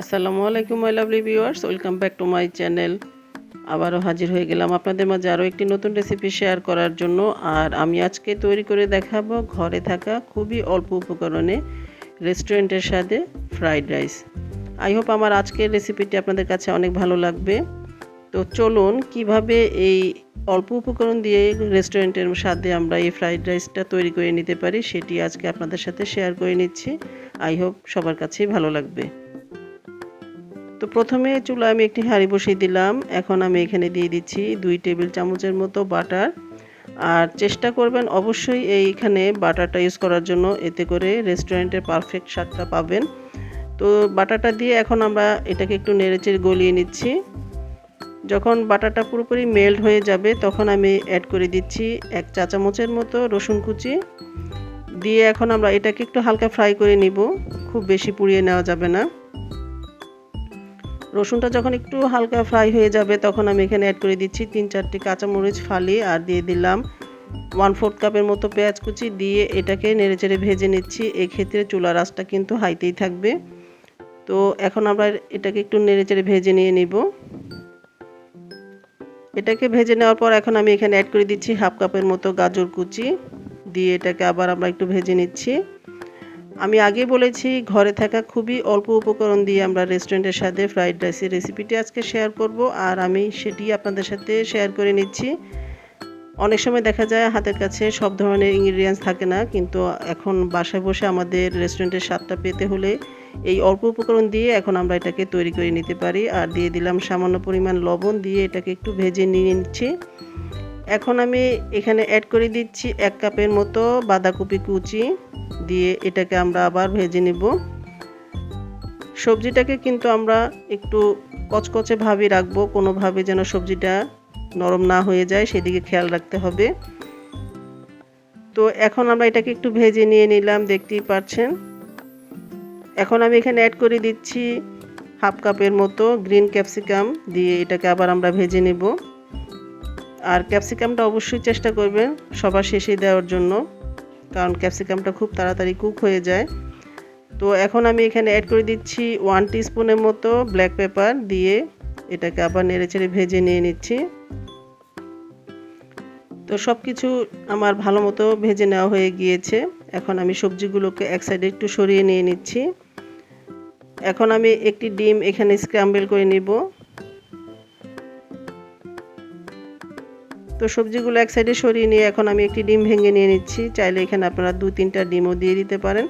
আসসালামু আলাইকুম my lovely viewers, welcome back to my channel. আবারও হাজির হয়ে গেলাম আপনাদের মাঝে আরও একটি নতুন রেসিপি শেয়ার করার জন্য। আর আমি আজকে তৈরি করে দেখাবো ঘরে থাকা খুবই অল্প উপকরণে রেস্টুরেন্টের স্বাদে ফ্রাইড রাইস। আই হোপ আমার আজকের রেসিপিটি আপনাদের কাছে অনেক ভালো লাগবে। তো চলুন কিভাবে এই অল্প উপকরণ দিয়ে রেস্টুরেন্টের স্বাদে আমরা এই ফ্রাইড রাইসটা তৈরি করে নিতে পারি সেটি আজকে আপনাদের সাথে শেয়ার করে নিচ্ছি। আই হোপ সবার কাছেই ভালো লাগবে। তো প্রথমে চুলায় আমি একটি হাঁড়ি বসিয়ে দিলাম। এখন আমি এখানে দিয়ে দিচ্ছি 2 টেবিল চামচের মতো বাটার। আর চেষ্টা করবেন অবশ্যই এইখানে বাটারটা ইউজ করার জন্য, এতে করে রেস্টুরেন্টের পারফেক্ট স্বাদটা পাবেন। তো বাটারটা দিয়ে এখন আমরা এটাকে একটু নেড়েচেড়ে গলিয়ে নিচ্ছি। যখন বাটারটা পুরোপুরি মেল্ট হয়ে যাবে তখন আমি অ্যাড করে দিচ্ছি 1 চা চামচের মতো রসুন কুচি দিয়ে এখন আমরা এটাকে একটু হালকা ফ্রাই করে নিব, খুব বেশি পুড়িয়ে নেওয়া যাবে না। রসুনটা যখন একটু হালকা ফ্রাই হয়ে যাবে তখন আমি এখানে অ্যাড করে দিচ্ছি 3-4টি কাঁচামরিচ ফালি আর দিয়ে দিলাম 1/4 কাপের মতো পেঁয়াজ কুচি দিয়ে এটাকে নেড়েচেড়ে ভেজে নিচ্ছি। এক্ষেত্রে চুলার আঁচটা কিন্তু হাইতেই থাকবে। তো এখন আমরা এটাকে একটু নেড়েচেড়ে ভেজে নিয়ে নিব। এটাকে ভেজে নেওয়ার পর এখন আমি এখানে অ্যাড করে দিচ্ছি 1/2 কাপের মতো গাজর কুচি দিয়ে এটাকে আবার আমরা একটু ভেজে নিচ্ছি। আমি আগে বলেছি ঘরে থাকা খুবই অল্প উপকরণ দিয়ে আমরা রেস্টুরেন্টের সাথে ফ্রাইড রাইসের রেসিপিটি আজকে শেয়ার করব, আর আমি সেটি আপনাদের সাথে শেয়ার করে নিচ্ছি। অনেক সময় দেখা যায় হাতের কাছে সব ধরনের ইনগ্রিডিয়েন্টস থাকে না, কিন্তু এখন বাসায় বসে আমাদের রেস্টুরেন্টের স্বাদটা পেতে হলে এই অল্প উপকরণ দিয়ে এখন আমরা এটাকে তৈরি করে নিতে পারি। আর দিয়ে দিলাম সামান্য পরিমাণ লবণ দিয়ে এটাকে একটু ভেজে নিয়ে নিচ্ছি। এখন আমি এখানে অ্যাড করে দিচ্ছি 1 কাপের মতো বাঁধাকপি কুচি দিয়ে এটাকে আমরা আবার ভেজে নিব। সবজিটাকে কিন্তু আমরা একটু কচকচে ভাবে রাখবো, কোনোভাবে যেন সবজিটা নরম না হয়ে যায় সেদিকে খেয়াল রাখতে হবে। তো এখন আমরা এটাকে একটু ভেজে নিয়ে নিলাম, দেখতেই পাচ্ছেন। এখন আমি এখানে অ্যাড করে দিচ্ছি 1/2 কাপের মতো গ্রিন ক্যাপসিকাম দিয়ে এটাকে আবার আমরা ভেজে নেব। আর ক্যাপসিকামটা অবশ্যই চেষ্টা করবেন সবার শেষে দেওয়ার জন্য, কারণ ক্যাপসিকামটা খুব তাড়াতাড়ি কুক হয়ে যায়। তো এখন আমি এখানে অ্যাড করে দিচ্ছি 1 টিস্পুনের মতো ব্ল্যাক পেপার দিয়ে এটাকে আবার নেড়েচেড়ে ভেজে নিয়ে নিচ্ছি। তো সব কিছু আমার ভালো মতো ভেজে নেওয়া হয়ে গিয়েছে। এখন আমি সবজিগুলোকে এক সাইডে একটু সরিয়ে নিয়ে নিচ্ছি। এখন আমি একটি ডিম এখানে স্ক্র্যাম্বল করে নিব। তো সবজিগুলো এক সাইডে সরিয়ে নিয়ে এখন আমি একটি ডিম ভেঙে নিয়ে নিচ্ছি। চাইলে এখানে আপনারা 2-3টা ডিমও দিয়ে দিতে পারেন।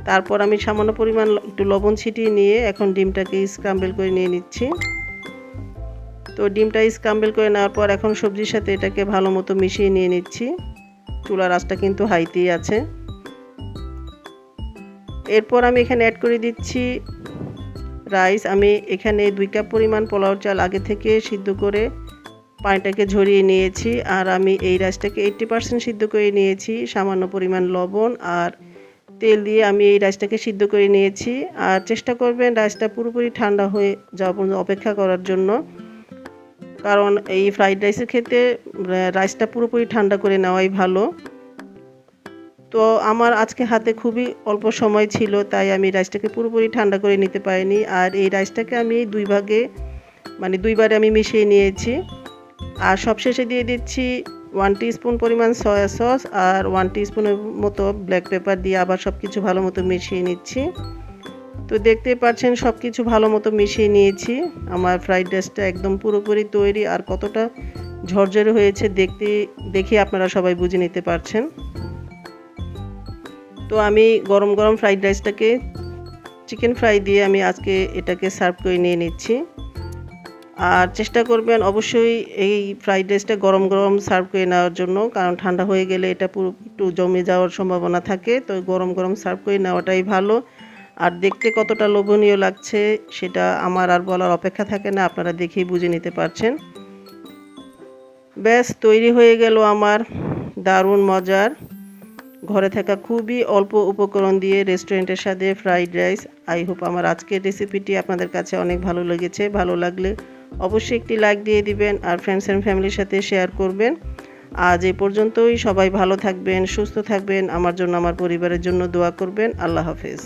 তারপর আমি সামান্য পরিমাণ একটু লবণ ছিটিয়ে নিয়ে এখন ডিমটাকে স্ক্র্যাম্বল করে নিয়ে নিচ্ছি। তো ডিমটা স্ক্র্যাম্বল করে নেওয়ার পর এখন সবজির সাথে এটাকে ভালো মতো মিশিয়ে নিয়ে নিচ্ছি। চুলার আঁচটা কিন্তু হাইতেই আছে। এরপর আমি এখানে অ্যাড করে দিচ্ছি রাইস। আমি এখানে 2 কাপ পরিমাণ পোলাও চাল আগে থেকে সিদ্ধ করে পানিটাকে ঝরিয়ে নিয়েছি। আর আমি এই রাইসটাকে 80% সিদ্ধ করে নিয়েছি। সামান্য পরিমাণ লবণ আর তেল দিয়ে আমি এই রাইসটাকে সিদ্ধ করে নিয়েছি। আর চেষ্টা করবেন রাইসটা পুরোপুরি ঠান্ডা হয়ে যাওয়া পর্যন্ত অপেক্ষা করার জন্য, কারণ এই ফ্রাইড রাইসের ক্ষেত্রে রাইসটা পুরোপুরি ঠান্ডা করে নেওয়াই ভালো। তো আমার আজকে হাতে খুবই অল্প সময় ছিল, তাই আমি রাইসটাকে পুরোপুরি ঠান্ডা করে নিতে পারিনি। আর এই রাইসটাকে আমি 2 ভাগে মানে 2বারে আমি মিশিয়ে নিয়েছি। আর সবশেষে দিয়ে দিচ্ছি 1 টিস্পুন পরিমাণ সয়া সস আর 1 টিস্পুনের মতো ব্ল্যাক পেপার দিয়ে আবার সব কিছু ভালো মতো মিশিয়ে নিচ্ছি। তো দেখতেই পাচ্ছেন সব কিছু ভালো মতো মিশিয়ে নিয়েছি। আমার ফ্রাইড রাইসটা একদম পুরোপুরি তৈরি, আর কতটা ঝরঝরে হয়েছে দেখে আপনারা সবাই বুঝে নিতে পারছেন। তো আমি গরম গরম ফ্রাইড রাইসটাকে চিকেন ফ্রাই দিয়ে আমি আজকে এটাকে সার্ভ করে নিয়ে নিচ্ছি। আর চেষ্টা করবেন অবশ্যই এই ফ্রাইড রাইসটা গরম গরম সার্ভ করে নেওয়ার জন্য, কারণ ঠান্ডা হয়ে গেলে এটা পুরো একটু জমে যাওয়ার সম্ভাবনা থাকে। তো গরম গরম সার্ভ করে নেওয়াটাই ভালো। আর দেখতে কতটা লোভনীয় লাগছে সেটা আমার আর বলার অপেক্ষা থাকে না, আপনারা দেখেই বুঝে নিতে পারছেন। ব্যাস তৈরি হয়ে গেল আমার দারুণ মজার ঘরে থাকা খুবই অল্প উপকরণ দিয়ে রেস্টুরেন্টের সাথে ফ্রাইড রাইস। আই হোপ আমার আজকের রেসিপিটি আপনাদের কাছে অনেক ভালো লেগেছে। ভালো লাগলে অবশ্যই একটি লাইক দিয়ে দিবেন আর ফ্রেন্ডস অ্যান্ড ফ্যামিলির সাথে শেয়ার করবেন। আজ এই পর্যন্তই। সবাই ভালো থাকবেন, সুস্থ থাকবেন, আমার জন্য আমার পরিবারের জন্য দোয়া করবেন। আল্লাহ হাফেজ।